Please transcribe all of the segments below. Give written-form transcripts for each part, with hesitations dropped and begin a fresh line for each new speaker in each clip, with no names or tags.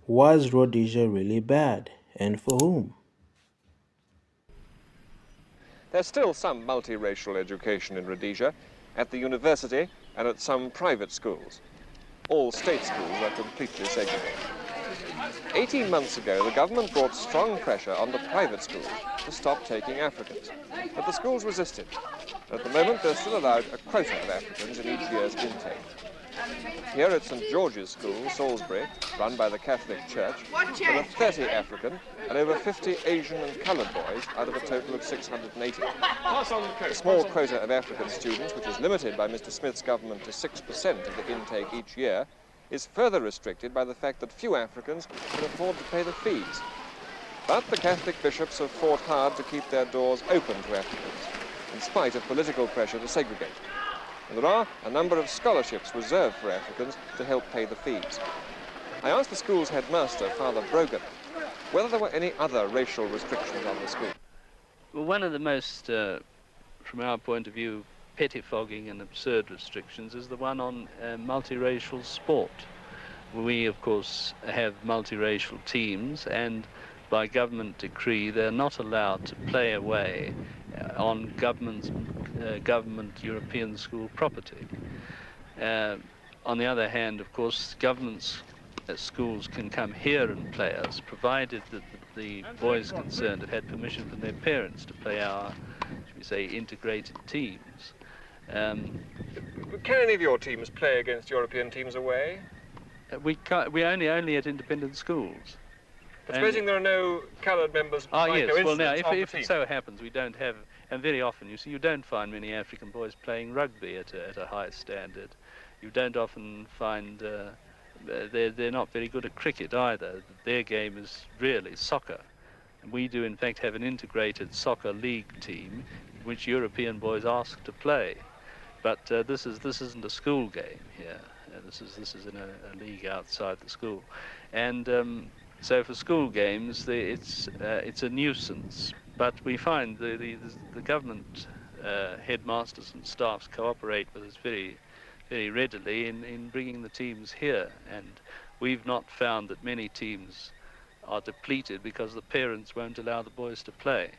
Was Rhodesia really bad, and for whom?
There's still some multiracial education in Rhodesia, at the university and at some private schools. All state schools are completely segregated. 18 months ago, the government brought strong pressure on the private schools to stop taking Africans, but the schools resisted. At the moment, they're still allowed a quota of Africans in each year's intake. Here at St George's School, Salisbury, run by the Catholic Church, there are 30 African and over 50 Asian and coloured boys out of a total of 680. The small quota of African students, which is limited by Mr Smith's government to 6% of the intake each year, is further restricted by the fact that few Africans can afford to pay the fees. But the Catholic bishops have fought hard to keep their doors open to Africans, in spite of political pressure to segregate. And there are a number of scholarships reserved for Africans to help pay the fees. I asked the school's headmaster, Father Brogan, whether there were any other racial restrictions on the school.
Well, one of the most, from our point of view, pettifogging and absurd restrictions is the one on multiracial sport. We, of course, have multiracial teams, and by government decree, they're not allowed to play away on government European school property. On the other hand, of course, government schools can come here and play us, provided that the boys concerned have had permission from their parents to play our, should we say, integrated teams.
Can any of your teams play against European teams away?
We only at independent schools.
But supposing there are no coloured members,
yes. Well, now, if it so happens we don't have, and very often, you see, you don't find many African boys playing rugby at a high standard. You don't often find they're not very good at cricket either. Their game is really soccer. And we do, in fact, have an integrated soccer league team, which European boys ask to play. But this isn't a school game here. This is in a league outside the school, and so for school games, it's a nuisance. But we find the government headmasters and staffs cooperate with us very, very readily in bringing the teams here, and we've not found that many teams are depleted because the parents won't allow the boys to play.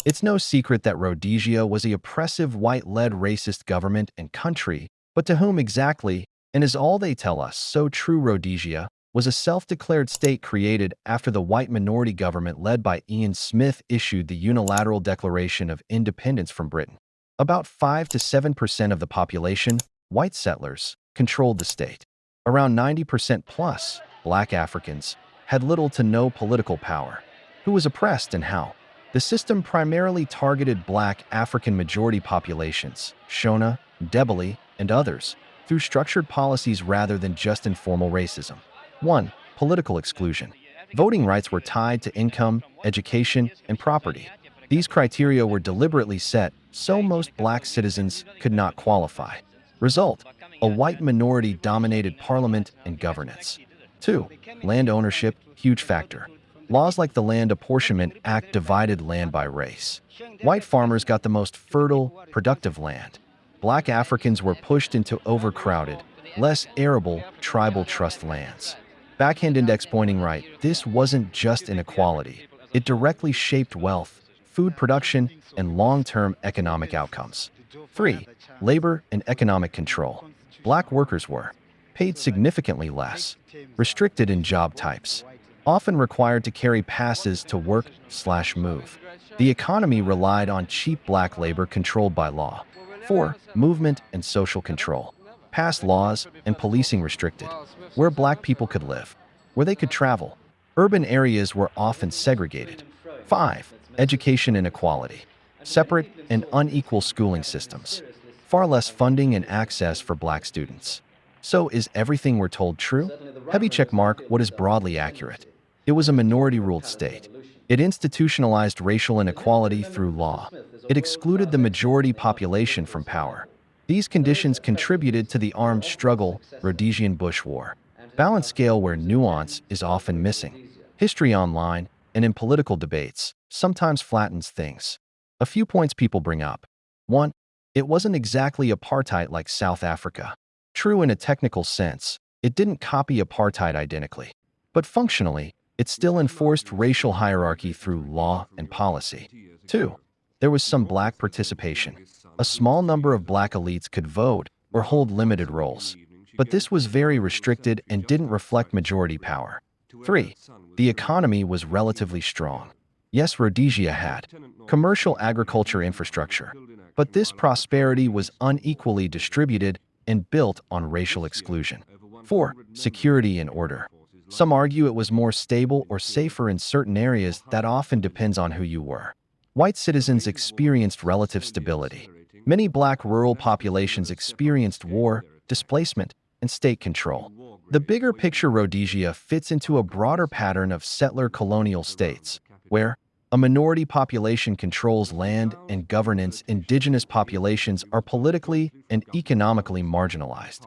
It's no secret that Rhodesia was a oppressive white-led racist government and country, but to whom exactly, and is all they tell us, so true. Rhodesia was a self-declared state created after the white minority government led by Ian Smith issued the Unilateral Declaration of Independence from Britain. About 5 to 7% of the population, white settlers, controlled the state. Around 90% plus, black Africans, had little to no political power. Who was oppressed and how? The system primarily targeted black African majority populations, Shona, Ndebele, and others, through structured policies rather than just informal racism. 1. Political exclusion. Voting rights were tied to income, education, and property. These criteria were deliberately set so most black citizens could not qualify. Result: a white minority-dominated parliament and governance. 2. Land ownership, huge factor. Laws like the Land Apportionment Act divided land by race. White farmers got the most fertile, productive land. Black Africans were pushed into overcrowded, less arable, tribal trust lands. Backhand index pointing right, this wasn't just inequality. It directly shaped wealth, food production, and long-term economic outcomes. 3. Labor and economic control. Black workers were paid significantly less, restricted in job types, often required to carry passes to work/move. The economy relied on cheap black labor controlled by law. 4. Movement and social control. Passed laws and policing restricted where black people could live, where they could travel. Urban areas were often segregated. 5. Education inequality. Separate and unequal schooling systems. Far less funding and access for black students. So is everything we're told true? Heavy check mark what is broadly accurate. It was a minority-ruled state. It institutionalized racial inequality through law. It excluded the majority population from power. These conditions contributed to the armed struggle, Rhodesian Bush War. Balance scale where nuance is often missing. History online and in political debates sometimes flattens things. A few points people bring up. 1. It wasn't exactly apartheid like South Africa. True in a technical sense, It didn't copy apartheid identically, but functionally, it still enforced racial hierarchy through law and policy. 2. There was some black participation. A small number of black elites could vote or hold limited roles, but this was very restricted and didn't reflect majority power. 3. The economy was relatively strong. Yes, Rhodesia had commercial agriculture infrastructure, but this prosperity was unequally distributed and built on racial exclusion. 4. Security and order. Some argue it was more stable or safer in certain areas. That often depends on who you were. White citizens experienced relative stability. Many black rural populations experienced war, displacement, and state control. The bigger picture Rhodesia fits into a broader pattern of settler colonial states, where a minority population controls land and governance. Indigenous populations are politically and economically marginalized.